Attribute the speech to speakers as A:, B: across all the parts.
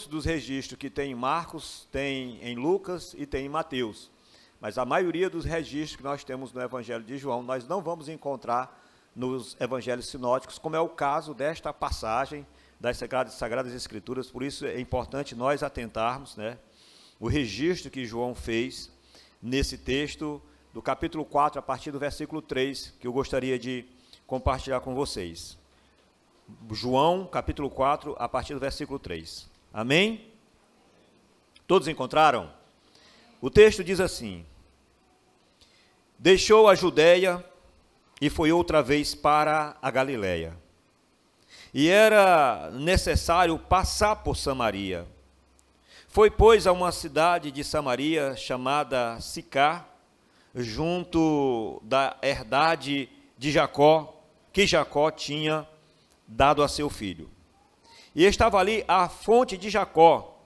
A: muitos dos registros que tem em Marcos, tem em Lucas e tem em Mateus. Mas a maioria dos registros que nós temos no Evangelho de João, nós não vamos encontrar nos Evangelhos sinóticos, como é o caso desta passagem das Sagradas Escrituras. Por isso é importante nós atentarmos, né, o registro que João fez nesse texto do capítulo 4, a partir do versículo 3, que eu gostaria de compartilhar com vocês. João, capítulo 4, a partir do versículo 3. Amém? Todos encontraram? O texto diz assim: deixou a Judéia e foi outra vez para a Galiléia. E era necessário passar por Samaria. Foi, pois, a uma cidade de Samaria chamada Sicar, junto da herdade de Jacó, que Jacó tinha dado a seu filho. E estava ali a fonte de Jacó.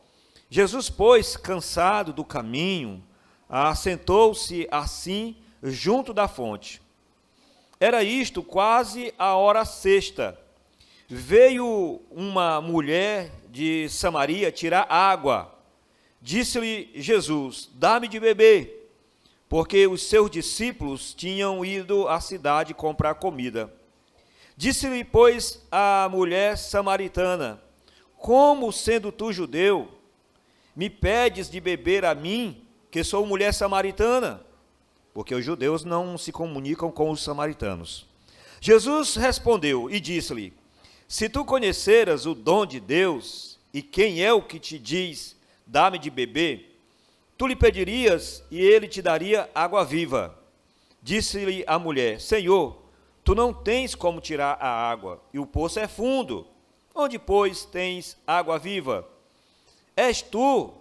A: Jesus, pois, cansado do caminho, assentou-se assim junto da fonte. Era isto quase a hora sexta. Veio uma mulher de Samaria tirar água. Disse-lhe Jesus: dá-me de beber, porque os seus discípulos tinham ido à cidade comprar comida. Disse-lhe, pois, a mulher samaritana: como, sendo tu judeu, me pedes de beber a mim, que sou mulher samaritana? Porque os judeus não se comunicam com os samaritanos. Jesus respondeu e disse-lhe: se tu conheceras o dom de Deus, e quem é o que te diz, dá-me de beber, tu lhe pedirias, e ele te daria água viva. Disse-lhe a mulher: Senhor, tu não tens como tirar a água, e o poço é fundo. Onde, pois, tens água viva? És tu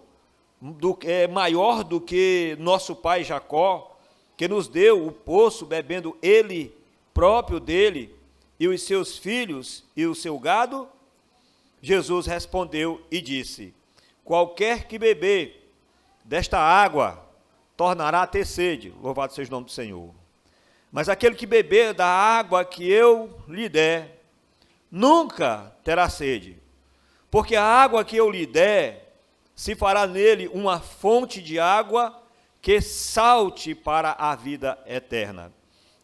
A: maior do que nosso pai Jacó, que nos deu o poço, bebendo ele próprio dele, e os seus filhos e o seu gado? Jesus respondeu e disse: qualquer que beber desta água tornará a ter sede. Louvado seja o nome do Senhor. Mas aquele que beber da água que eu lhe der, nunca terá sede. Porque a água que eu lhe der, se fará nele uma fonte de água que salte para a vida eterna.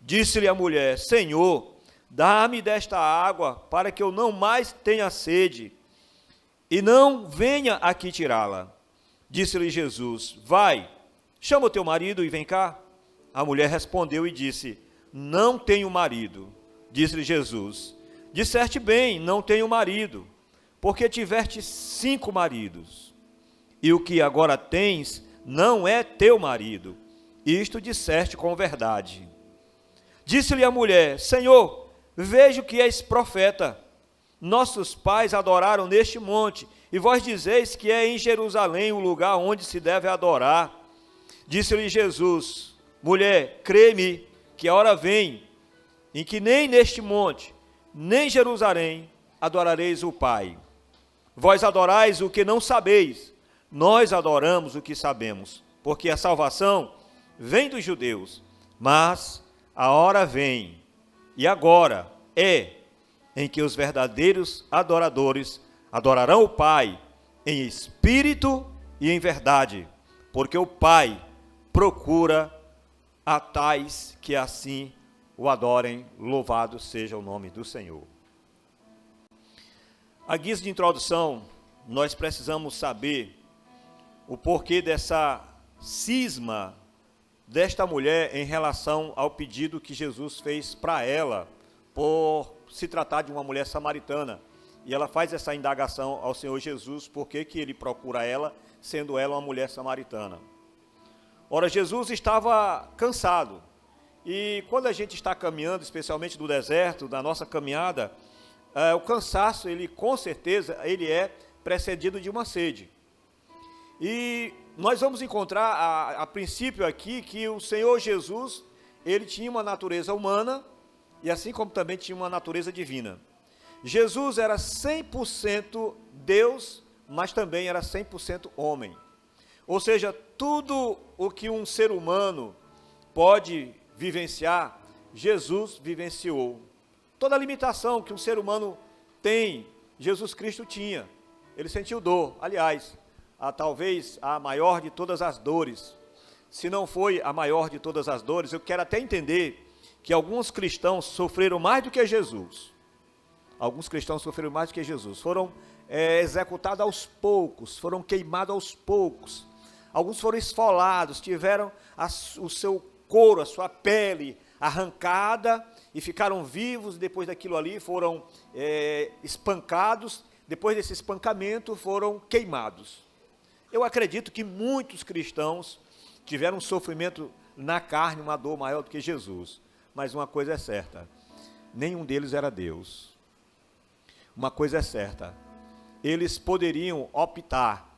A: Disse-lhe a mulher: Senhor, dá-me desta água, para que eu não mais tenha sede, e não venha aqui tirá-la. Disse-lhe Jesus: vai, chama o teu marido e vem cá. A mulher respondeu e disse: não tenho marido. Disse-lhe Jesus: disseste bem, não tenho marido, porque tiveste 5 maridos, e o que agora tens não é teu marido. Isto disseste com verdade. Disse-lhe a mulher: Senhor, vejo que és profeta. Nossos pais adoraram neste monte, e vós dizeis que é em Jerusalém o lugar onde se deve adorar. Disse-lhe Jesus: mulher, crê-me que a hora vem, em que nem neste monte, nem em Jerusalém, adorareis o Pai. Vós adorais o que não sabeis, nós adoramos o que sabemos, porque a salvação vem dos judeus. Mas a hora vem, e agora é, em que os verdadeiros adoradores adorarão o Pai em espírito e em verdade, porque o Pai procura a tais que assim o adorem. Louvado seja o nome do Senhor. A guisa de introdução, nós precisamos saber o porquê dessa cisma desta mulher em relação ao pedido que Jesus fez para ela, por se tratar de uma mulher samaritana. E ela faz essa indagação ao Senhor Jesus, por que ele procura ela, sendo ela uma mulher samaritana. Ora, Jesus estava cansado, e quando a gente está caminhando, especialmente no deserto, na nossa caminhada, o cansaço, ele com certeza, ele é precedido de uma sede. E nós vamos encontrar, a princípio aqui, que o Senhor Jesus, ele tinha uma natureza humana, e assim como também tinha uma natureza divina. Jesus era 100% Deus, mas também era 100% homem. Ou seja, tudo o que um ser humano pode vivenciar, Jesus vivenciou. Toda a limitação que um ser humano tem, Jesus Cristo tinha. ele sentiu dor. Aliás, talvez a maior de todas as dores. Se não foi a maior de todas as dores, eu quero até entender que alguns cristãos sofreram mais do que Jesus. Alguns cristãos sofreram mais do que Jesus. Foram executados aos poucos, foram queimados aos poucos. Alguns foram esfolados, tiveram o seu couro, a sua pele arrancada e ficaram vivos. Depois daquilo ali foram espancados. Depois desse espancamento foram queimados. Eu acredito que muitos cristãos tiveram um sofrimento na carne, uma dor maior do que Jesus. Mas uma coisa é certa, nenhum deles era Deus. Uma coisa é certa, eles poderiam optar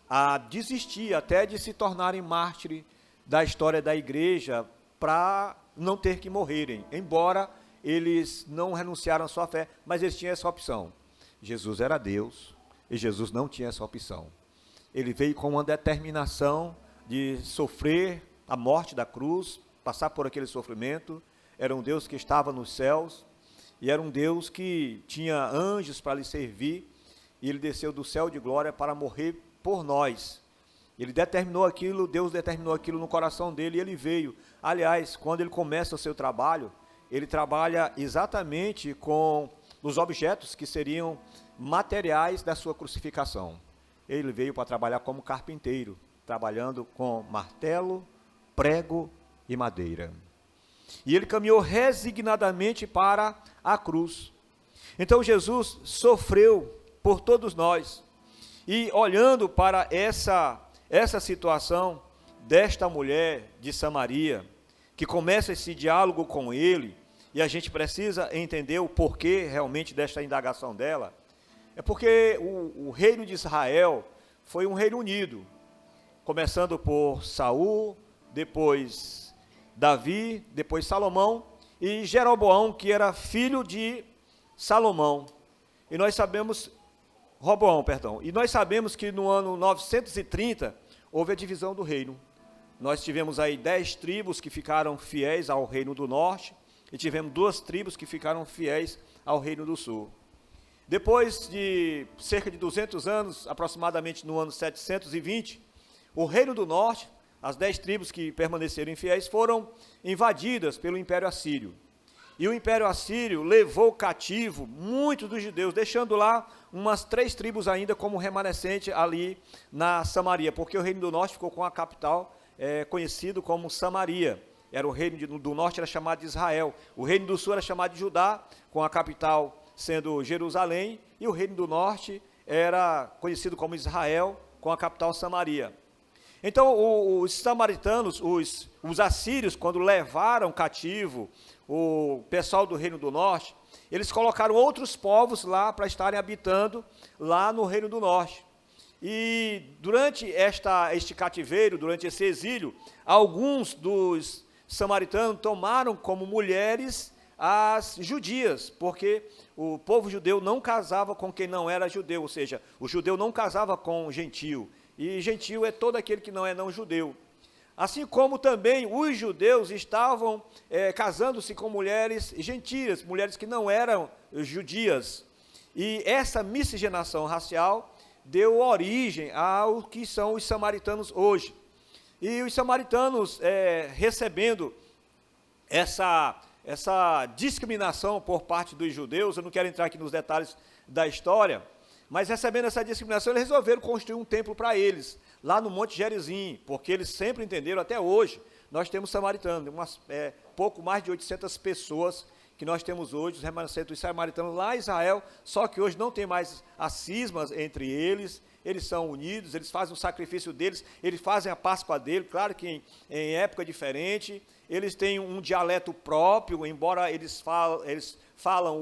A: a desistir até de se tornarem mártires da história da igreja para não ter que morrerem, embora eles não renunciaram à sua fé, mas eles tinham essa opção. Jesus era Deus e Jesus não tinha essa opção. Ele veio com uma determinação de sofrer a morte da cruz, passar por aquele sofrimento. Era um Deus que estava nos céus, e era um Deus que tinha anjos para lhe servir, e ele desceu do céu de glória para morrer por nós. Ele determinou aquilo, Deus determinou aquilo no coração dele, e ele veio. Aliás, quando ele começa o seu trabalho, ele trabalha exatamente com os objetos que seriam materiais da sua crucificação. Ele veio para trabalhar como carpinteiro, trabalhando com martelo, prego e madeira. E ele caminhou resignadamente para a cruz. Então Jesus sofreu por todos nós. E olhando para essa situação desta mulher de Samaria, que começa esse diálogo com ele, e a gente precisa entender o porquê realmente desta indagação dela, é porque o reino de Israel foi um reino unido, começando por Saul, depois Davi, depois Salomão e Jeroboão, que era filho de Salomão. E nós sabemos, Roboão, perdão. E nós sabemos que no ano 930 houve a divisão do reino. Nós tivemos aí 10 tribos que ficaram fiéis ao reino do norte e tivemos 2 tribos que ficaram fiéis ao reino do sul. Depois de cerca de 200 anos, aproximadamente no ano 720, o reino do norte, as 10 tribos que permaneceram infiéis, foram invadidas pelo Império Assírio. E o Império Assírio levou cativo muitos dos judeus, deixando lá umas 3 tribos ainda como remanescente ali na Samaria, porque o reino do norte ficou com a capital conhecido como Samaria. Era o reino do norte, era chamado de Israel. O reino do sul era chamado de Judá, com a capital sendo Jerusalém, e o reino do norte era conhecido como Israel, com a capital Samaria. Então, os samaritanos, os assírios, quando levaram cativo o pessoal do reino do norte, eles colocaram outros povos lá para estarem habitando lá no reino do norte. E durante este cativeiro, durante esse exílio, alguns dos samaritanos tomaram como mulheres as judias, porque o povo judeu não casava com quem não era judeu, ou seja, o judeu não casava com gentio. E gentio é todo aquele que não é não judeu. Assim como também os judeus estavam casando-se com mulheres gentias, mulheres que não eram judias. E essa miscigenação racial deu origem ao que são os samaritanos hoje. E os samaritanos, recebendo essa discriminação por parte dos judeus, eu não quero entrar aqui nos detalhes da história, mas recebendo essa discriminação, eles resolveram construir um templo para eles, lá no Monte Gerizim, porque eles sempre entenderam, até hoje, nós temos samaritanos, pouco mais de 800 pessoas que nós temos hoje, os remanescentes dos samaritanos lá em Israel, só que hoje não tem mais as cismas entre eles são unidos, eles fazem o sacrifício deles, eles fazem a Páscoa dele, claro que em época diferente, eles têm um dialeto próprio, embora eles falam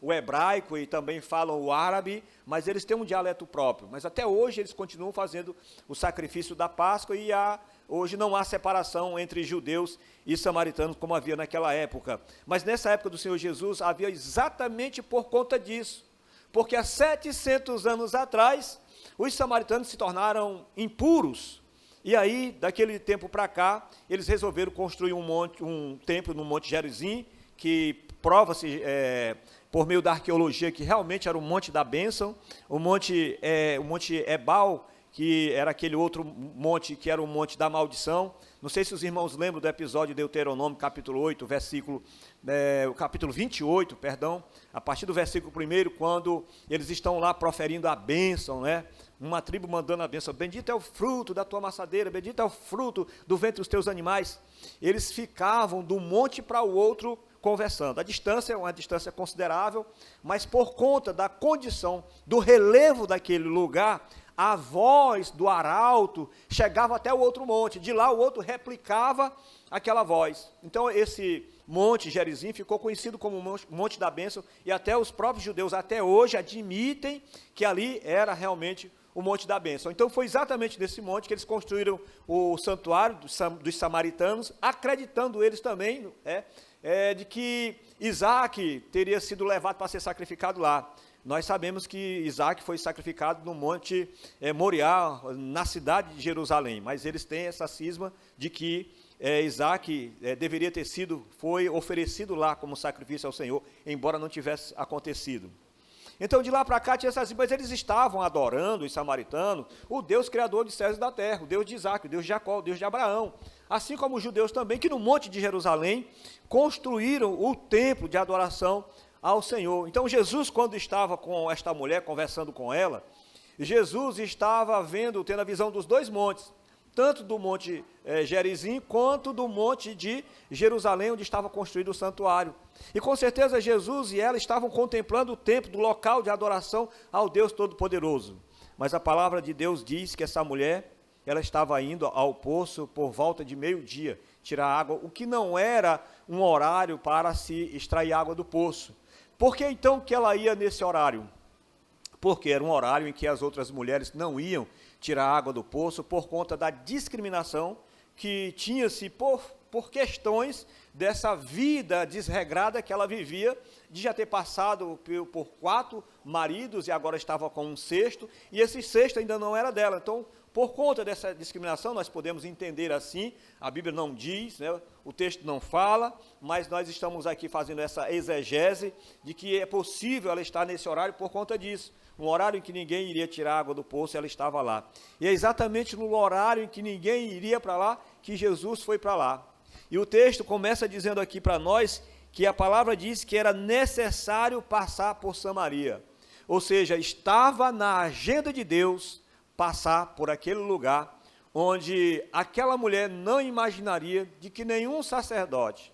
A: o hebraico e também falam o árabe, mas eles têm um dialeto próprio. Mas até hoje eles continuam fazendo o sacrifício da Páscoa e hoje não há separação entre judeus e samaritanos como havia naquela época. Mas nessa época do Senhor Jesus havia exatamente por conta disso, porque há 700 anos atrás os samaritanos se tornaram impuros. E aí, daquele tempo para cá, eles resolveram construir um templo no Monte Gerizim, que prova-se por meio da arqueologia, que realmente era o Monte da Bênção, o Monte Ebal, que era aquele outro monte, que era o Monte da Maldição. Não sei se os irmãos lembram do episódio de Deuteronômio, capítulo 8, o capítulo 28, perdão, a partir do versículo 1, quando eles estão lá proferindo a bênção, né? Uma tribo mandando a bênção: bendito é o fruto da tua maçadeira, bendito é o fruto do ventre dos teus animais. Eles ficavam de um monte para o outro conversando. A distância é uma distância considerável, mas por conta da condição, do relevo daquele lugar, a voz do arauto chegava até o outro monte, de lá o outro replicava aquela voz. Então esse monte Gerizim ficou conhecido como Monte da Bênção, e até os próprios judeus até hoje admitem que ali era realmente o Monte da Bênção. Então foi exatamente nesse monte que eles construíram o santuário dos samaritanos, acreditando eles também de que Isaac teria sido levado para ser sacrificado lá. Nós sabemos que Isaac foi sacrificado no Monte Moriá, na cidade de Jerusalém, mas eles têm essa cisma de que Isaac deveria ter foi oferecido lá como sacrifício ao Senhor, embora não tivesse acontecido. Então, de lá para cá, tinha essas, mas eles estavam adorando, os samaritanos, o Deus criador de céus e da terra, o Deus de Isaac, o Deus de Jacó, o Deus de Abraão, assim como os judeus também, que no Monte de Jerusalém construíram o templo de adoração ao Senhor. Então, Jesus, quando estava com esta mulher, conversando com ela, Jesus estava tendo a visão dos dois montes, tanto do Monte Gerizim, quanto do Monte de Jerusalém, onde estava construído o santuário. E com certeza Jesus e ela estavam contemplando o templo, do local de adoração ao Deus Todo-Poderoso. Mas a palavra de Deus diz que essa mulher, ela estava indo ao poço por volta de meio-dia, tirar água, o que não era um horário para se extrair água do poço. Por que então que ela ia nesse horário? Porque era um horário em que as outras mulheres não iam tirar água do poço por conta da discriminação que tinha-se por questões dessa vida desregrada que ela vivia, de já ter passado por 4 maridos e agora estava com um sexto, e esse sexto ainda não era dela. Então, por conta dessa discriminação, nós podemos entender assim, a Bíblia não diz, né, o texto não fala, mas nós estamos aqui fazendo essa exegese de que é possível ela estar nesse horário por conta disso. Um horário em que ninguém iria tirar água do poço, ela estava lá. E é exatamente no horário em que ninguém iria para lá, que Jesus foi para lá. E o texto começa dizendo aqui para nós que a palavra diz que era necessário passar por Samaria. Ou seja, estava na agenda de Deus passar por aquele lugar onde aquela mulher não imaginaria de que nenhum sacerdote,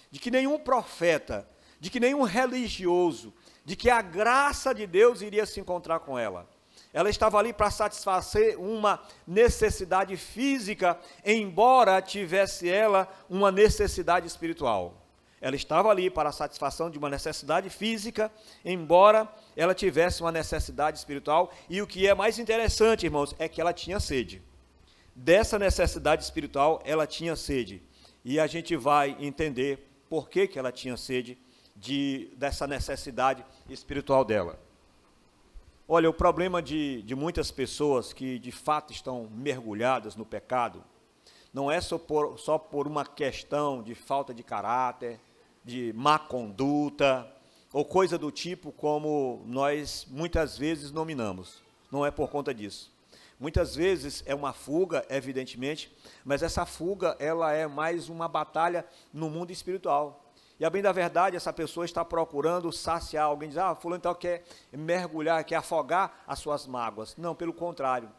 A: de que nenhum profeta, de que nenhum religioso, de que a graça de Deus iria se encontrar com ela. Ela estava ali para satisfazer uma necessidade física, embora tivesse ela uma necessidade espiritual. Ela estava ali para a satisfação de uma necessidade física, embora ela tivesse uma necessidade espiritual. E o que é mais interessante, irmãos, é que ela tinha sede. Dessa necessidade espiritual, ela tinha sede. E a gente vai entender por que ela tinha sede dessa necessidade espiritual dela. Olha, o problema de muitas pessoas que de fato estão mergulhadas no pecado, não é só por uma questão de falta de caráter, de má conduta, ou coisa do tipo como nós muitas vezes nominamos. Não é por conta disso. Muitas vezes é uma fuga, evidentemente, mas essa fuga ela é mais uma batalha no mundo espiritual. E a bem da verdade, essa pessoa está procurando saciar. Alguém diz, fulano então quer mergulhar, quer afogar as suas mágoas. Não, pelo contrário.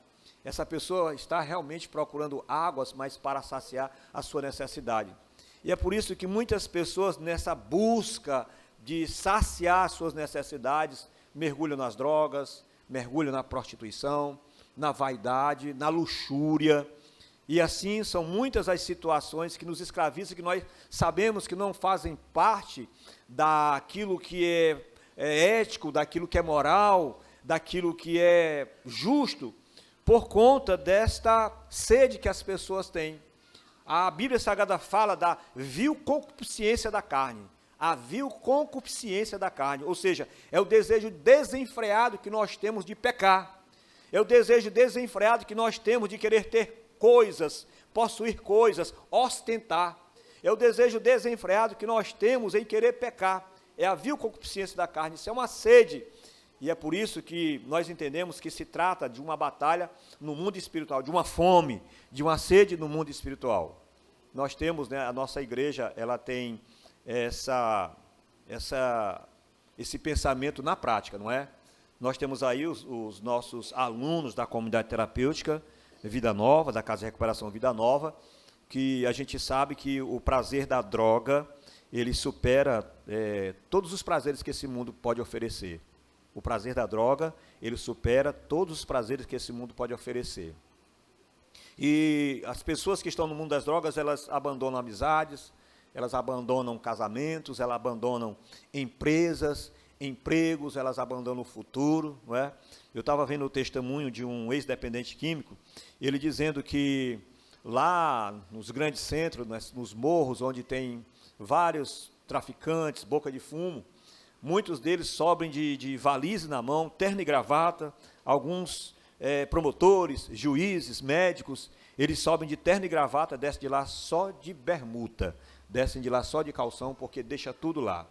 A: Essa pessoa está realmente procurando águas, mas para saciar a sua necessidade. E é por isso que muitas pessoas, nessa busca de saciar suas necessidades, mergulham nas drogas, mergulham na prostituição, na vaidade, na luxúria. E assim são muitas as situações que nos escravizam, que nós sabemos que não fazem parte daquilo que é ético, daquilo que é moral, daquilo que é justo, por conta desta sede que as pessoas têm. A Bíblia Sagrada fala da vil concupiscência da carne. A vil concupiscência da carne, ou seja, é o desejo desenfreado que nós temos de pecar. É o desejo desenfreado que nós temos de querer ter coisas, possuir coisas, ostentar. É o desejo desenfreado que nós temos em querer pecar. é a vil concupiscência da carne, isso é uma sede. E é por isso que nós entendemos que se trata de uma batalha no mundo espiritual, de uma fome, de uma sede no mundo espiritual. Nós temos, né, a nossa igreja, ela tem esse pensamento na prática, não é? Nós temos aí os nossos alunos da comunidade terapêutica Vida Nova, da Casa de Recuperação Vida Nova, que a gente sabe que o prazer da droga, ele supera todos os prazeres que esse mundo pode oferecer. O prazer da droga, ele supera todos os prazeres que esse mundo pode oferecer. E as pessoas que estão no mundo das drogas, elas abandonam amizades, elas abandonam casamentos, elas abandonam empresas, empregos, elas abandonam o futuro, não é? Eu estava vendo o testemunho de um ex-dependente químico, ele dizendo que lá nos grandes centros, nos morros, onde tem vários traficantes, boca de fumo, muitos deles sobem de valise na mão, terno e gravata, alguns promotores, juízes, médicos, eles sobem de terno e gravata, descem de lá só de bermuda, descem de lá só de calção, porque deixa tudo lá.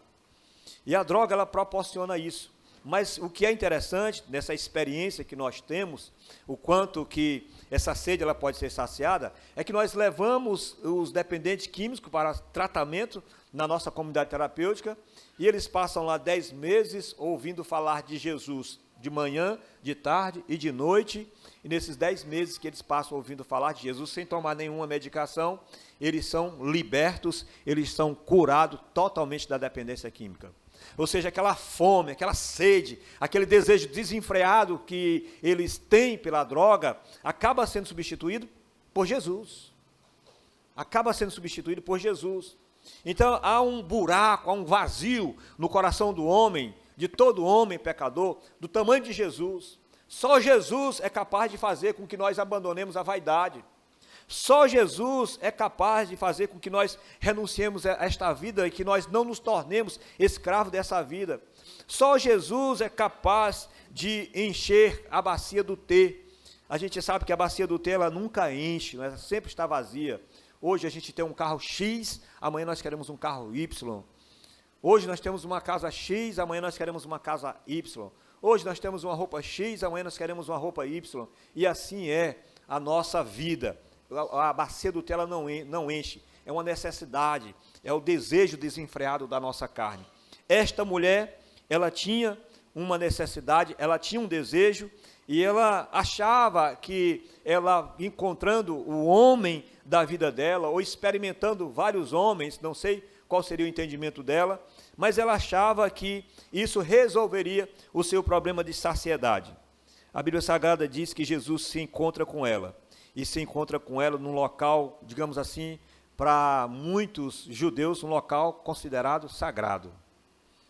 A: E a droga, ela proporciona isso. Mas o que é interessante nessa experiência que nós temos, o quanto que essa sede ela pode ser saciada, é que nós levamos os dependentes químicos para tratamento na nossa comunidade terapêutica, e eles passam lá 10 meses ouvindo falar de Jesus, de manhã, de tarde e de noite, e nesses 10 meses que eles passam ouvindo falar de Jesus, sem tomar nenhuma medicação, eles são libertos, eles são curados totalmente da dependência química. Ou seja, aquela fome, aquela sede, aquele desejo desenfreado que eles têm pela droga, acaba sendo substituído por Jesus. Acaba sendo substituído por Jesus. Então, há um buraco, há um vazio no coração do homem, de todo homem pecador, do tamanho de Jesus. Só Jesus é capaz de fazer com que nós abandonemos a vaidade. Só Jesus é capaz de fazer com que nós renunciemos a esta vida e que nós não nos tornemos escravos dessa vida. Só Jesus é capaz de encher a bacia do ter. A gente sabe que a bacia do ter, ela nunca enche, ela sempre está vazia. Hoje a gente tem um carro X, amanhã nós queremos um carro Y. Hoje nós temos uma casa X, amanhã nós queremos uma casa Y. Hoje nós temos uma roupa X, amanhã nós queremos uma roupa Y. E assim é a nossa vida. A bacia do ter ela não enche, é uma necessidade, é o desejo desenfreado da nossa carne. Esta mulher, ela tinha uma necessidade, ela tinha um desejo, e ela achava que ela, encontrando o homem da vida dela, ou experimentando vários homens, não sei qual seria o entendimento dela, mas ela achava que isso resolveria o seu problema de saciedade. A Bíblia Sagrada diz que Jesus se encontra com ela, e se encontra com ela num local, digamos assim, para muitos judeus, um local considerado sagrado.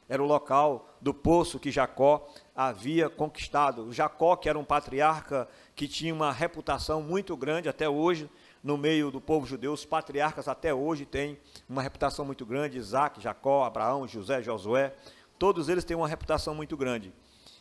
A: Era o local do poço que Jacó havia conquistado. Jacó, que era um patriarca que tinha uma reputação muito grande até hoje, no meio do povo judeu, os patriarcas até hoje têm uma reputação muito grande, Isaac, Jacó, Abraão, José, Josué, todos eles têm uma reputação muito grande.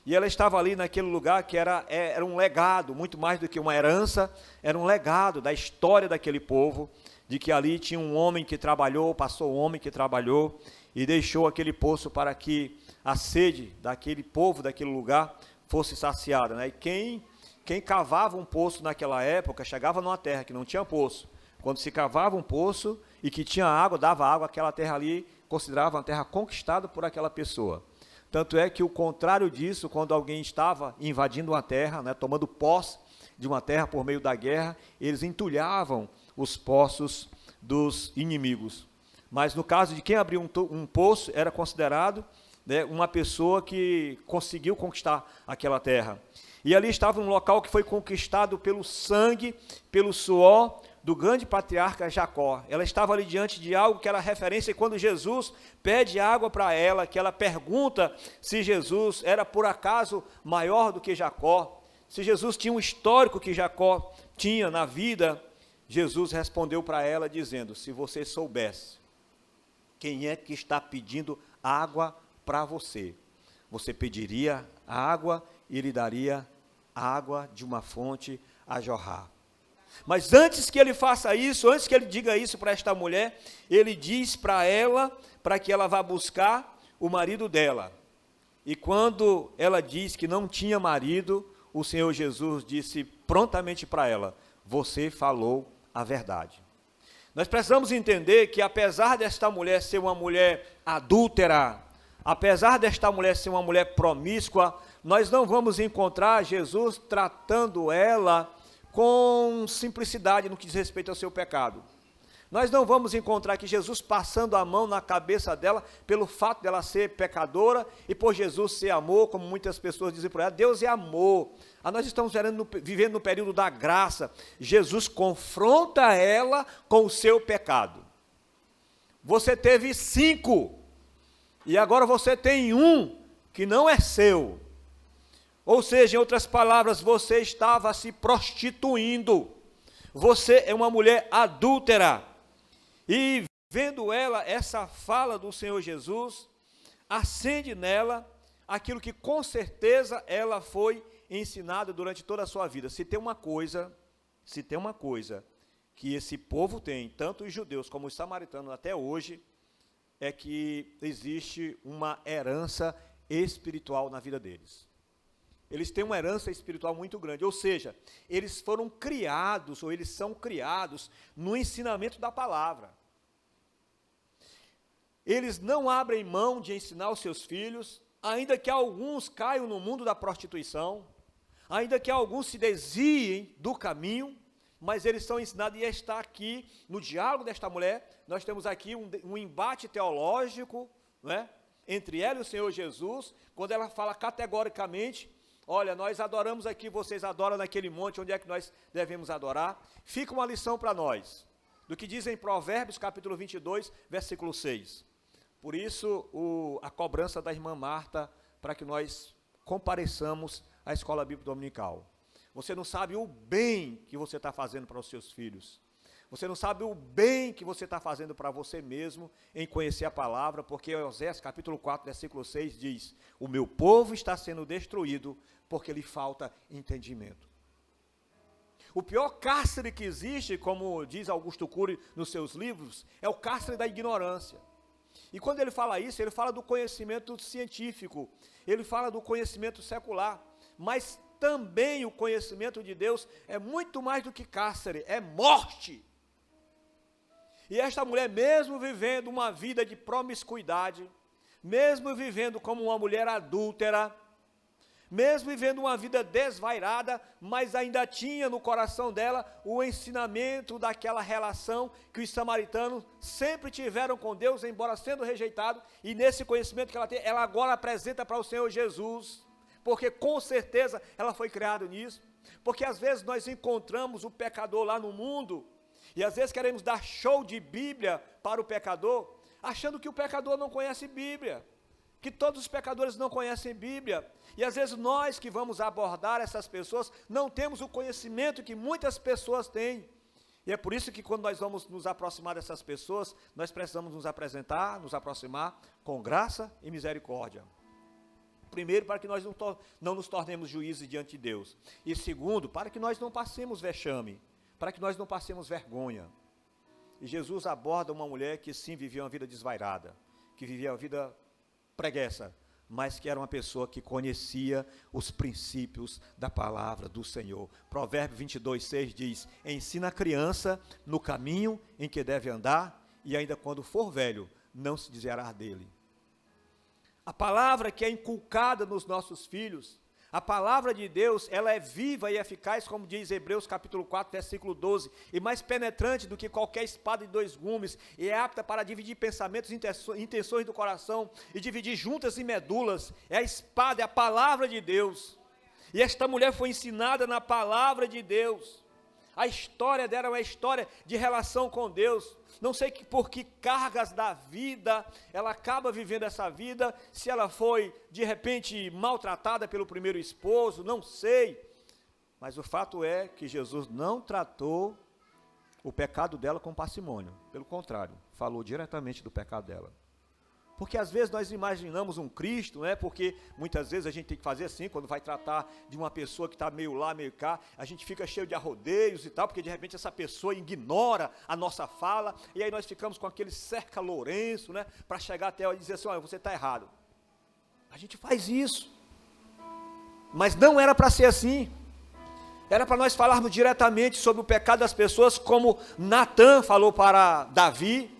A: E ela estava ali naquele lugar que era um legado, muito mais do que uma herança, era um legado da história daquele povo, de que ali tinha um homem que trabalhou, passou um homem que trabalhou e deixou aquele poço para que a sede daquele povo, daquele lugar, fosse saciada, né? E quem cavava um poço naquela época, chegava numa terra que não tinha poço. Quando se cavava um poço e que tinha água, dava água, aquela terra ali considerava uma terra conquistada por aquela pessoa. Tanto é que o contrário disso, quando alguém estava invadindo uma terra, né, tomando posse de uma terra por meio da guerra, eles entulhavam os poços dos inimigos. Mas no caso de quem abriu um poço, era considerado, né, uma pessoa que conseguiu conquistar aquela terra. E ali estava um local que foi conquistado pelo sangue, pelo suor do grande patriarca Jacó. Ela estava ali diante de algo que era referência, e quando Jesus pede água para ela, que ela pergunta se Jesus era por acaso maior do que Jacó, se Jesus tinha um histórico que Jacó tinha na vida, Jesus respondeu para ela dizendo: se você soubesse quem é que está pedindo água para você, você pediria água e ele daria água de uma fonte a jorrar. Mas antes que ele faça isso, antes que ele diga isso para esta mulher, ele diz para ela, para que ela vá buscar o marido dela. E quando ela diz que não tinha marido, o Senhor Jesus disse prontamente para ela: você falou a verdade. Nós precisamos entender que apesar desta mulher ser uma mulher adúltera, apesar desta mulher ser uma mulher promíscua, nós não vamos encontrar Jesus tratando ela com simplicidade no que diz respeito ao seu pecado. Nós não vamos encontrar aqui Jesus passando a mão na cabeça dela pelo fato dela ser pecadora e por Jesus ser amor, como muitas pessoas dizem por ela. Deus é amor. Nós estamos vivendo no período da graça. Jesus confronta ela com o seu pecado. Você teve 5 e agora você tem 1 que não é seu. Ou seja, em outras palavras, você estava se prostituindo. Você é uma mulher adúltera. E vendo ela, essa fala do Senhor Jesus, acende nela aquilo que com certeza ela foi ensinada durante toda a sua vida. Se tem uma coisa que esse povo tem, tanto os judeus como os samaritanos até hoje, é que existe uma herança espiritual na vida deles. Eles têm uma herança espiritual muito grande, ou seja, eles foram criados, ou eles são criados, no ensinamento da palavra. Eles não abrem mão de ensinar os seus filhos, ainda que alguns caiam no mundo da prostituição, ainda que alguns se desviem do caminho, mas eles são ensinados, e está aqui, no diálogo desta mulher, nós temos aqui um embate teológico, não é? Entre ela e o Senhor Jesus, quando ela fala categoricamente: olha, nós adoramos aqui, vocês adoram naquele monte, onde é que nós devemos adorar? Fica uma lição para nós, do que diz em Provérbios, capítulo 22, versículo 6. Por isso, a cobrança da irmã Marta, para que nós compareçamos à escola bíblica dominical. Você não sabe o bem que você está fazendo para os seus filhos. Você não sabe o bem que você está fazendo para você mesmo em conhecer a palavra, porque Oséias, capítulo 4, versículo 6 diz: o meu povo está sendo destruído porque lhe falta entendimento. O pior cárcere que existe, como diz Augusto Cury nos seus livros, é o cárcere da ignorância. E quando ele fala isso, ele fala do conhecimento científico, ele fala do conhecimento secular, mas também o conhecimento de Deus é muito mais do que cárcere, é morte. E esta mulher, mesmo vivendo uma vida de promiscuidade, mesmo vivendo como uma mulher adúltera, mesmo vivendo uma vida desvairada, mas ainda tinha no coração dela o ensinamento daquela relação que os samaritanos sempre tiveram com Deus, embora sendo rejeitado, e nesse conhecimento que ela tem, ela agora apresenta para o Senhor Jesus, porque com certeza ela foi criada nisso, porque às vezes nós encontramos o pecador lá no mundo, e às vezes queremos dar show de Bíblia para o pecador, achando que o pecador não conhece Bíblia, que todos os pecadores não conhecem Bíblia, e às vezes nós que vamos abordar essas pessoas, não temos o conhecimento que muitas pessoas têm, e é por isso que quando nós vamos nos aproximar dessas pessoas, nós precisamos nos aproximar com graça e misericórdia. Primeiro, para que nós não nos tornemos juízes diante de Deus, e segundo, para que nós não passemos vexame, para que nós não passemos vergonha. E Jesus aborda uma mulher que sim vivia uma vida desvairada, que vivia uma vida preguiça, mas que era uma pessoa que conhecia os princípios da palavra do Senhor. Provérbio 22:6 diz: ensina a criança no caminho em que deve andar, e ainda quando for velho, não se desviará dele. A palavra que é inculcada nos nossos filhos, a palavra de Deus, ela é viva e eficaz, como diz Hebreus capítulo 4, versículo 12, e mais penetrante do que qualquer espada de 2 gumes, e é apta para dividir pensamentos e intenções do coração, e dividir juntas e medulas. É a espada, é a palavra de Deus. E esta mulher foi ensinada na palavra de Deus. A história dela é uma história de relação com Deus. Não sei por que cargas da vida ela acaba vivendo essa vida, se ela foi de repente maltratada pelo primeiro esposo, não sei. Mas o fato é que Jesus não tratou o pecado dela com parcimônio. Pelo contrário, falou diretamente do pecado dela. Porque às vezes nós imaginamos um Cristo, né? Porque muitas vezes a gente tem que fazer assim, quando vai tratar de uma pessoa que está meio lá, meio cá, a gente fica cheio de arrodeios e tal, porque de repente essa pessoa ignora a nossa fala, e aí nós ficamos com aquele cerca-lourenço, né? Para chegar até ela e dizer assim, olha, você está errado. A gente faz isso. Mas não era para ser assim. Era para nós falarmos diretamente sobre o pecado das pessoas, como Natã falou para Davi.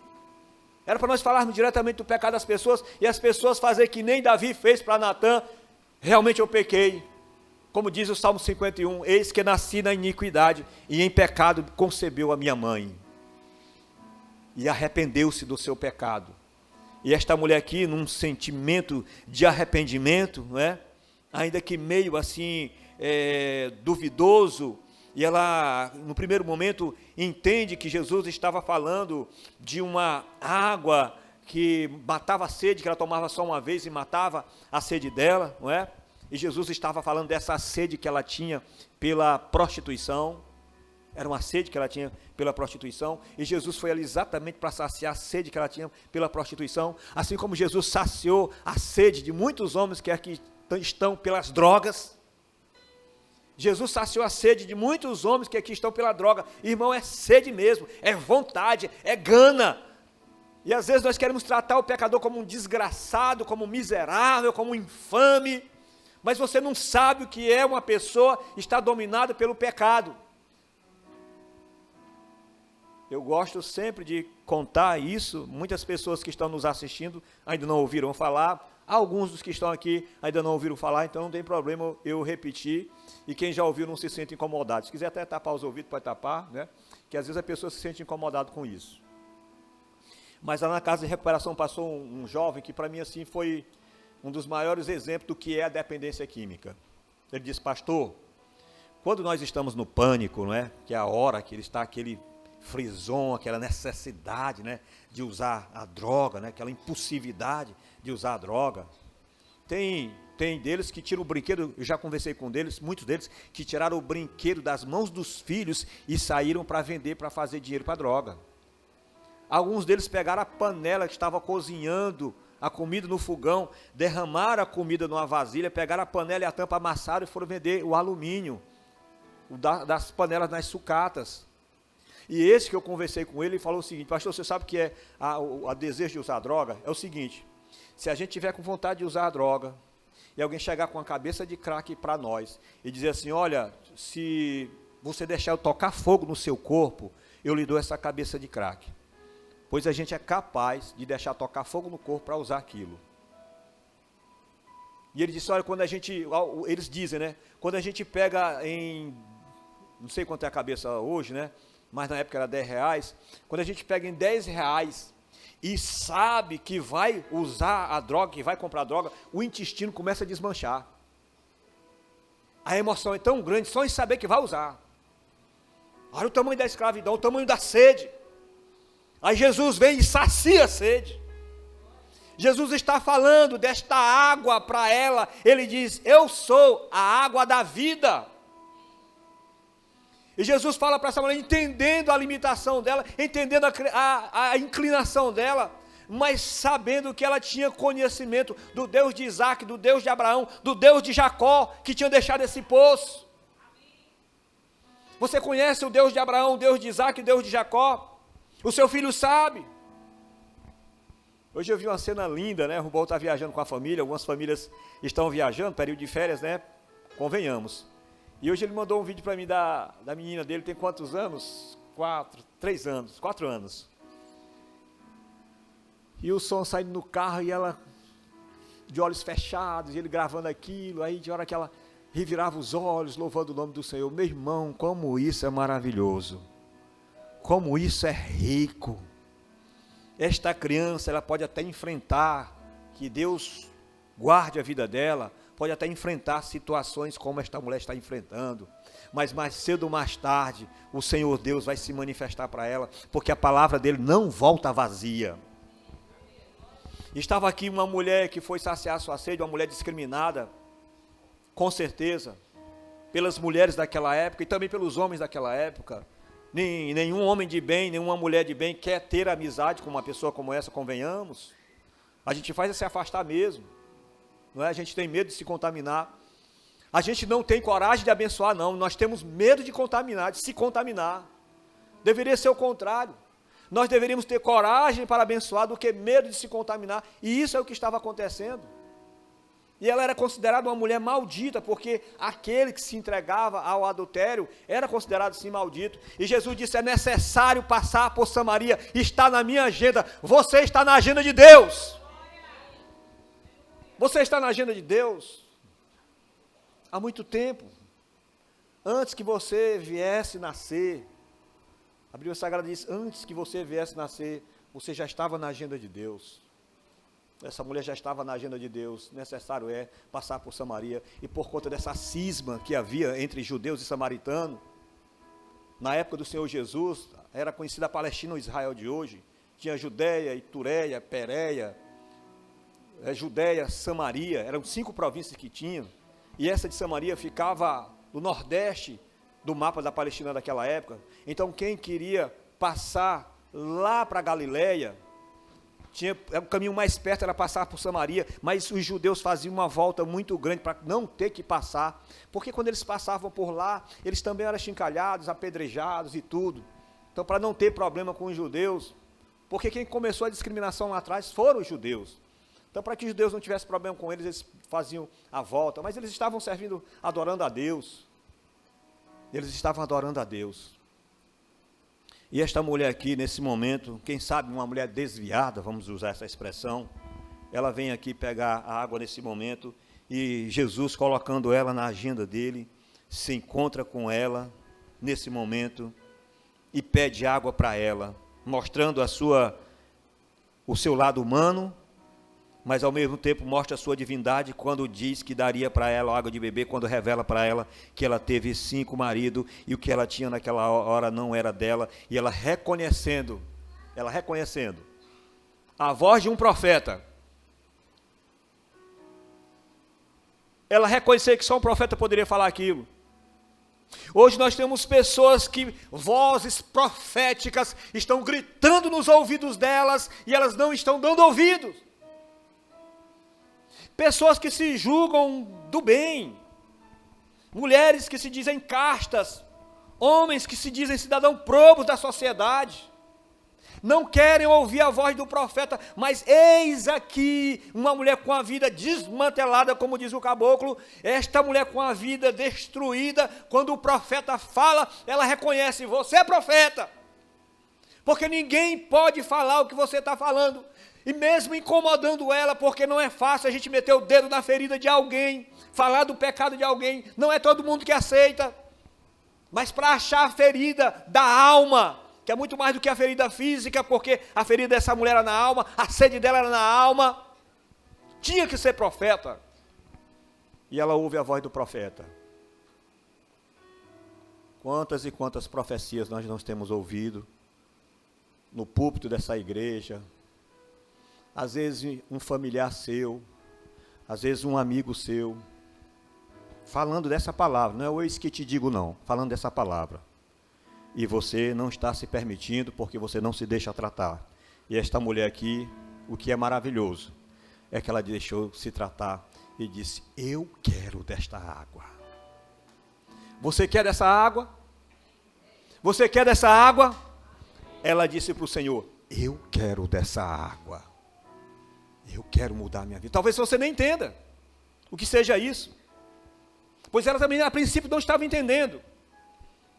A: Era para nós falarmos diretamente do pecado das pessoas, e as pessoas fazer que nem Davi fez para Natã, realmente eu pequei. Como diz o Salmo 51, eis que nasci na iniquidade, e em pecado concebeu a minha mãe. E arrependeu-se do seu pecado. E esta mulher aqui, num sentimento de arrependimento, não é? Ainda que meio assim, duvidoso, e ela, no primeiro momento, entende que Jesus estava falando de uma água que matava a sede, que ela tomava só uma vez e matava a sede dela, não é? E Jesus estava falando dessa sede que ela tinha pela prostituição. Era uma sede que ela tinha pela prostituição, e Jesus foi ali exatamente para saciar a sede que ela tinha pela prostituição, assim como Jesus saciou a sede de muitos homens que aqui estão pelas drogas. Jesus saciou a sede de muitos homens que aqui estão pela droga. Irmão, é sede mesmo, é vontade, é gana. E às vezes nós queremos tratar o pecador como um desgraçado, como um miserável, como um infame, mas você não sabe o que é uma pessoa estar dominada pelo pecado. Eu gosto sempre de contar isso, muitas pessoas que estão nos assistindo ainda não ouviram falar, alguns dos que estão aqui ainda não ouviram falar, então não tem problema eu repetir, e quem já ouviu não se sente incomodado. Se quiser até tapar os ouvidos, pode tapar, né? Que às vezes a pessoa se sente incomodada com isso. Mas lá na casa de recuperação passou um jovem que para mim assim foi um dos maiores exemplos do que é a dependência química. Ele disse, pastor, quando nós estamos no pânico, não é? Que é a hora que ele está aquele frisson, aquela necessidade, né, de usar a droga, né, aquela impulsividade de usar a droga. Tem deles que tiram o brinquedo, eu já conversei com deles, muitos deles, que tiraram o brinquedo das mãos dos filhos e saíram para vender, para fazer dinheiro para droga. Alguns deles pegaram a panela que estava cozinhando a comida no fogão, derramaram a comida numa vasilha, pegaram a panela e a tampa, amassaram e foram vender o alumínio das panelas nas sucatas. E esse que eu conversei com ele, falou o seguinte, pastor, você sabe o que é a desejo de usar droga? É o seguinte, se a gente tiver com vontade de usar a droga, e alguém chegar com a cabeça de crack para nós, e dizer assim, olha, se você deixar eu tocar fogo no seu corpo, eu lhe dou essa cabeça de crack. Pois a gente é capaz de deixar tocar fogo no corpo para usar aquilo. E ele disse, olha, quando a gente, eles dizem, né, quando a gente pega não sei quanto é a cabeça hoje, né, mas na época era R$10, quando a gente pega em R$10 e sabe que vai usar a droga, que vai comprar a droga, o intestino começa a desmanchar. A emoção é tão grande só em saber que vai usar. Olha o tamanho da escravidão, o tamanho da sede. Aí Jesus vem e sacia a sede. Jesus está falando desta água para ela, ele diz, eu sou a água da vida. E Jesus fala para essa mulher, entendendo a limitação dela, entendendo a inclinação dela, mas sabendo que ela tinha conhecimento do Deus de Isaac, do Deus de Abraão, do Deus de Jacó, que tinha deixado esse poço. Você conhece o Deus de Abraão, o Deus de Isaac, o Deus de Jacó? O seu filho sabe. Hoje eu vi uma cena linda, né? O Rubão está viajando com a família, algumas famílias estão viajando, período de férias, né? Convenhamos. E hoje ele mandou um vídeo para mim da menina dele, tem quantos anos? 4 anos. E o som saindo no carro e ela de olhos fechados, e ele gravando aquilo, aí de hora que ela revirava os olhos, louvando o nome do Senhor. Meu irmão, como isso é maravilhoso. Como isso é rico. Esta criança, ela pode até enfrentar, que Deus guarde a vida dela, pode até enfrentar situações como esta mulher está enfrentando, mas mais cedo ou mais tarde, o Senhor Deus vai se manifestar para ela, porque a palavra dele não volta vazia. Estava aqui uma mulher que foi saciar sua sede, uma mulher discriminada, com certeza, pelas mulheres daquela época e também pelos homens daquela época. Nenhum homem de bem, nenhuma mulher de bem quer ter amizade com uma pessoa como essa, convenhamos. A gente faz é se afastar mesmo, não é? A gente tem medo de se contaminar. A gente não tem coragem de abençoar, não. Nós temos medo de contaminar, de se contaminar. Deveria ser o contrário. Nós deveríamos ter coragem para abençoar do que medo de se contaminar. E isso é o que estava acontecendo. E ela era considerada uma mulher maldita, porque aquele que se entregava ao adultério era considerado sim maldito. E Jesus disse, é necessário passar por Samaria, está na minha agenda. Você está na agenda de Deus. Você está na agenda de Deus há muito tempo. Antes que você viesse nascer, a Bíblia Sagrada diz, antes que você viesse nascer, você já estava na agenda de Deus. Essa mulher já estava na agenda de Deus. Necessário é passar por Samaria. E por conta dessa cisma que havia entre judeus e samaritanos, na época do Senhor Jesus, era conhecida a Palestina ou Israel de hoje. Tinha Judeia, Itureia, Pérea, Judeia, Samaria. Eram 5 províncias que tinham. E essa de Samaria ficava no nordeste do mapa da Palestina daquela época. Então quem queria passar lá para Galileia, o caminho mais perto era passar por Samaria, mas os judeus faziam uma volta muito grande para não ter que passar, porque quando eles passavam por lá, eles também eram achincalhados, apedrejados e tudo. Então, para não ter problema com os judeus, porque quem começou a discriminação lá atrás foram os judeus. Então, para que os judeus não tivessem problema com eles, eles faziam a volta, mas eles estavam servindo, adorando a Deus. Eles estavam adorando a Deus. E esta mulher aqui, nesse momento, quem sabe uma mulher desviada, vamos usar essa expressão, ela vem aqui pegar a água nesse momento, e Jesus, colocando ela na agenda dele, se encontra com ela nesse momento, e pede água para ela, mostrando o seu lado humano, mas ao mesmo tempo mostra a sua divindade quando diz que daria para ela água de beber, quando revela para ela que ela teve 5 maridos e o que ela tinha naquela hora não era dela, e ela reconhecendo a voz de um profeta, ela reconhecer que só um profeta poderia falar aquilo. Hoje nós temos pessoas que vozes proféticas estão gritando nos ouvidos delas e elas não estão dando ouvidos. Pessoas que se julgam do bem, mulheres que se dizem castas, homens que se dizem cidadãos probos da sociedade, não querem ouvir a voz do profeta, mas eis aqui uma mulher com a vida desmantelada, como diz o caboclo, esta mulher com a vida destruída, quando o profeta fala, ela reconhece, você é profeta, porque ninguém pode falar o que você está falando, e mesmo incomodando ela, porque não é fácil a gente meter o dedo na ferida de alguém, falar do pecado de alguém, não é todo mundo que aceita, mas para achar a ferida da alma, que é muito mais do que a ferida física, porque a ferida dessa mulher era na alma, a sede dela era na alma, tinha que ser profeta, e ela ouve a voz do profeta. Quantas e quantas profecias nós não temos ouvido, no púlpito dessa igreja, às vezes um familiar seu, às vezes um amigo seu, falando dessa palavra, não é o eis que te digo não, falando dessa palavra, e você não está se permitindo, porque você não se deixa tratar, e esta mulher aqui, o que é maravilhoso, é que ela deixou se tratar, e disse, eu quero desta água. Você quer dessa água? Você quer dessa água? Ela disse para o Senhor, eu quero dessa água. Eu quero mudar a minha vida. Talvez você nem entenda o que seja isso. Pois ela também, a princípio, não estava entendendo.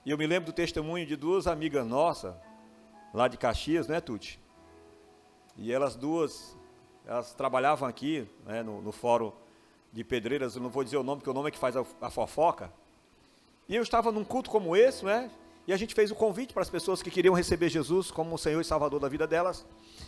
A: E eu me lembro do testemunho de 2 amigas nossas, lá de Caxias, né, Tuti? E elas trabalhavam aqui, né, no fórum de Pedreiras, eu não vou dizer o nome, porque o nome é que faz a fofoca. E eu estava num culto como esse, né? E a gente fez o convite para as pessoas que queriam receber Jesus como o Senhor e Salvador da vida delas.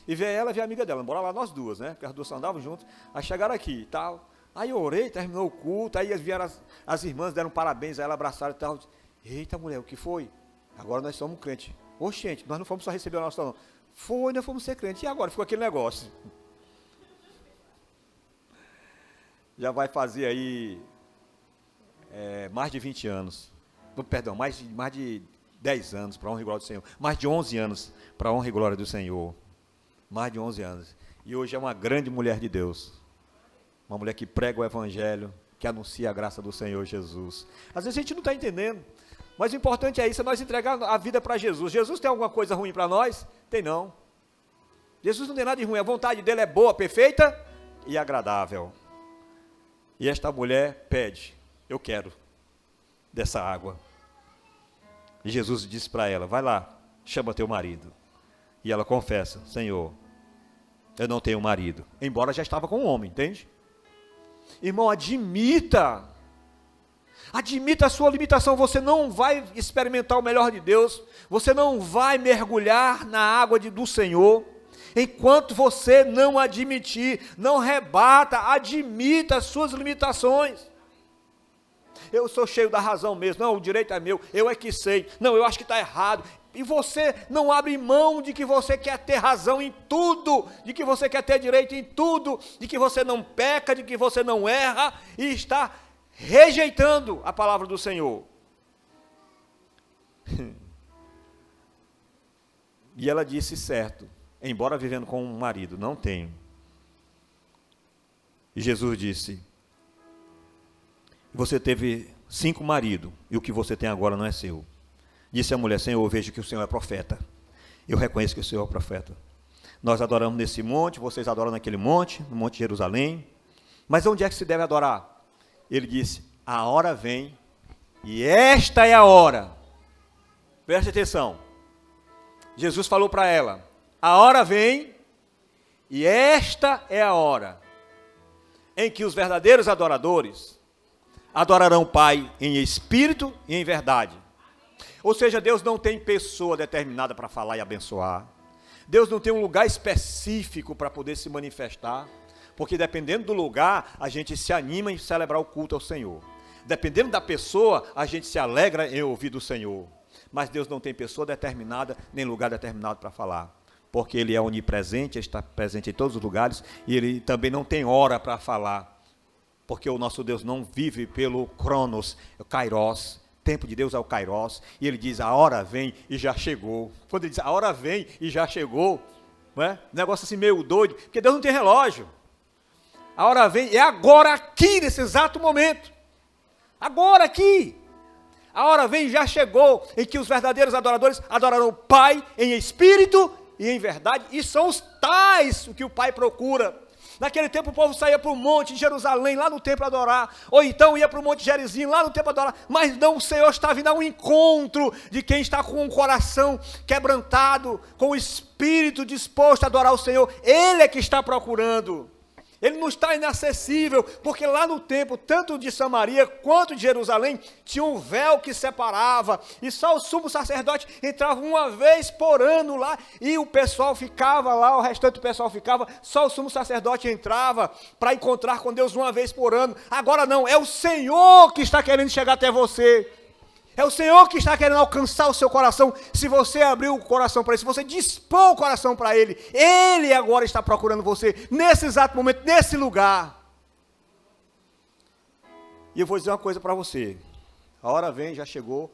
A: E veio ela e veio a amiga dela, bora lá nós duas, né? Porque as duas andavam juntas. Aí chegaram aqui e tal. Aí eu orei, terminou o culto. Aí vieram as irmãs, deram parabéns a ela, abraçaram e tal. Eita mulher, o que foi? Agora nós somos crentes. Ô gente, nós não fomos só receber o nosso não. Foi, nós fomos ser crentes. E agora? Ficou aquele negócio. Já vai fazer aí mais de 20 anos. Perdão, mais de 10 anos para a honra e glória do Senhor. Mais de 11 anos para a honra e glória do Senhor. Mais de 11 anos. E hoje é uma grande mulher de Deus. Uma mulher que prega o evangelho, que anuncia a graça do Senhor Jesus. Às vezes a gente não está entendendo. Mas o importante é isso, é nós entregar a vida para Jesus. Jesus tem alguma coisa ruim para nós? Tem não. Jesus não tem nada de ruim, a vontade dele é boa, perfeita e agradável. E esta mulher pede, eu quero dessa água. E Jesus disse para ela, vai lá, chama teu marido. E ela confessa, Senhor, eu não tenho marido. Embora já estava com um homem, entende? Irmão, admita a sua limitação, você não vai experimentar o melhor de Deus, você não vai mergulhar na água do Senhor, enquanto você não admitir, não rebata, admita as suas limitações. Eu sou cheio da razão mesmo, não, o direito é meu, eu é que sei, não, eu acho que está errado, e você não abre mão de que você quer ter razão em tudo, de que você quer ter direito em tudo, de que você não peca, de que você não erra, e está rejeitando a palavra do Senhor. E ela disse, certo, embora vivendo com um marido, não tenho. E Jesus disse, você teve 5 maridos, e o que você tem agora não é seu. Disse a mulher, Senhor, eu vejo que o Senhor é profeta. Eu reconheço que o Senhor é profeta. Nós adoramos nesse monte, vocês adoram naquele monte, no Monte Jerusalém. Mas onde é que se deve adorar? Ele disse, a hora vem, e esta é a hora. Preste atenção. Jesus falou para ela, a hora vem, e esta é a hora, em que os verdadeiros adoradores adorarão o Pai em espírito e em verdade. Ou seja, Deus não tem pessoa determinada para falar e abençoar. Deus não tem um lugar específico para poder se manifestar. Porque dependendo do lugar, a gente se anima em celebrar o culto ao Senhor. Dependendo da pessoa, a gente se alegra em ouvir do Senhor. Mas Deus não tem pessoa determinada, nem lugar determinado para falar. Porque Ele é onipresente, Ele está presente em todos os lugares, e Ele também não tem hora para falar. Porque o nosso Deus não vive pelo Cronos, o Kairos. O tempo de Deus é o Kairos. E Ele diz, a hora vem e já chegou. Quando Ele diz, a hora vem e já chegou, não é? Um negócio assim meio doido, porque Deus não tem relógio. A hora vem, é agora aqui, nesse exato momento. Agora aqui. A hora vem, já chegou, em que os verdadeiros adoradores adorarão o Pai em espírito e em verdade. E são os tais o que o Pai procura. Naquele tempo o povo saía para o monte de Jerusalém, lá no templo adorar. Ou então ia para o monte Gerizim, lá no templo adorar. Mas não, o Senhor está vindo ao encontro de quem está com o coração quebrantado, com o espírito disposto a adorar o Senhor. Ele é que está procurando. Ele não está inacessível, porque lá no templo, tanto de Samaria quanto de Jerusalém, tinha um véu que separava, e só o sumo sacerdote entrava uma vez por ano lá, e o pessoal ficava lá, o restante do pessoal ficava, só o sumo sacerdote entrava para encontrar com Deus uma vez por ano. Agora não, é o Senhor que está querendo chegar até você. É o Senhor que está querendo alcançar o seu coração, se você abrir o coração para Ele, se você dispor o coração para Ele, Ele agora está procurando você, nesse exato momento, nesse lugar. E eu vou dizer uma coisa para você, a hora vem, já chegou,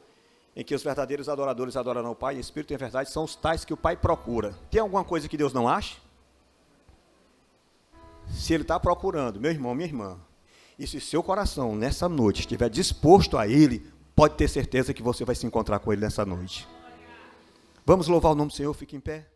A: em que os verdadeiros adoradores adorarão o Pai, em espírito e em verdade, são os tais que o Pai procura. Tem alguma coisa que Deus não acha? Se Ele está procurando, meu irmão, minha irmã, e se seu coração, nessa noite, estiver disposto a Ele, pode ter certeza que você vai se encontrar com Ele nessa noite. Vamos louvar o nome do Senhor, fique em pé.